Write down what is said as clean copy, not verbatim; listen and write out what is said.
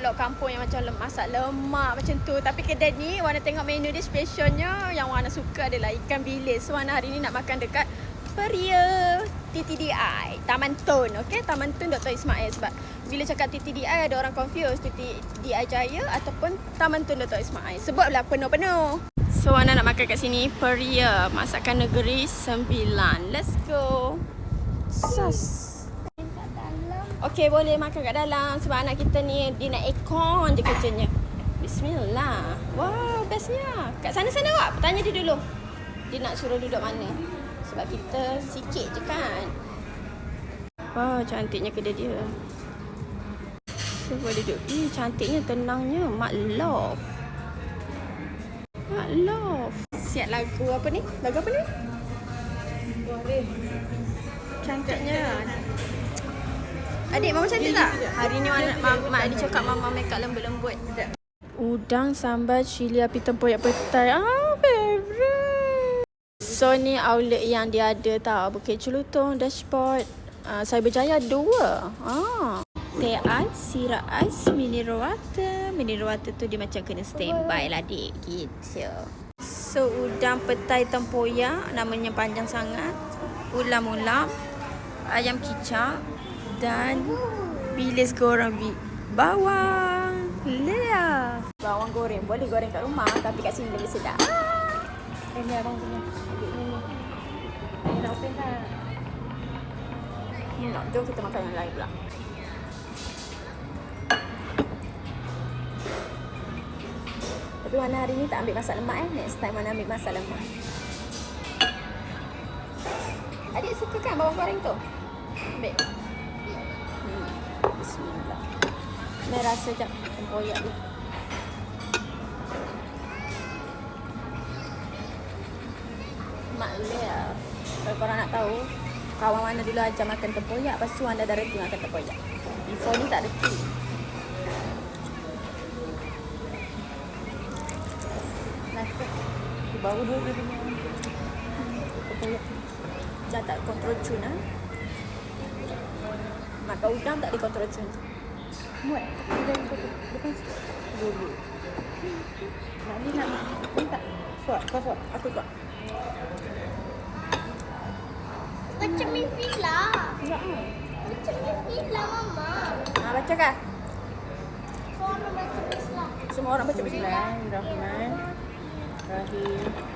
lok kampung yang macam masak lemak macam tu. Tapi kedai ni Wana tengok menu dia specialnya yang Wana suka adalah ikan bilis. So Wana hari ni nak makan dekat Peria TTDI Taman Tun. Okey, Taman Tun Dr. Ismail. Sebab bila cakap TTDI ada orang confuse TTDI Jaya ataupun Taman Tun Dr. Ismail. Sebablah penuh-penuh. So Wana nak makan kat sini Peria Masakan Negeri 9. Let's go. Sus. Okey, boleh makan kat dalam sebab anak kita ni dia nak aircon je kerjanya. Bismillah. Wow, bestnya. Kat sana-sana awak, tanya dia dulu. Dia nak suruh duduk mana? Sebab kita sikit je kan. Wow, cantiknya kedai dia. Cuba duduk. Cantiknya, tenangnya. Mak love. Mak love. Siap lagu apa ni? Lagu apa ni? Cantiknya. Adik, mama cantik tak? Hari ni Mak Adik cakap mama make up lembut-lembut. Udang sambal cili api tempoyak petai. Favorite. So ni outlet yang dia ada tau. Bukit Celutong, Dashboard. Cyberjaya 2. Teh ais, sirap ais, mineral water. Mineral water tu dia macam kena standby lah dik. Gitu. So udang petai tempoyak. Namanya panjang sangat. Ulam-ulam. Ayam kicap. Dan bilis goreng bawang. Lelah. Bawang goreng. Boleh goreng kat rumah. Tapi kat sini lebih sedap. Ini abang punya. Adik ni. Ini nak open tak? Nak. Jom kita makan yang lain pula. Tapi Wana hari ni tak ambil masak lemak Next time Wana ambil masak lemak. Adik suka kan bawang goreng tu? Ambil. Bismillah. Ni rasa jap tempoyak ni. Mak Lea. Kalau korang nak tahu, kawan mana dulu ajar makan tempoyak, lepas tu anda dah reti makan tempoyak. Before ni tak reti. Nampak? Di bawah dia punya tempoyak. Jangan tak kontrol cun lah. Makan udang tak dikontrol cun. Muat. Bukan dulu. Nak ni nak minta. Suap, kau suap. Aku suap. Macam Mifila. Enggak. Macam Mifila, Mama. Baca kah? Semua orang baca Bismillah. Semua orang baca Bismillahirrahmanirrahim.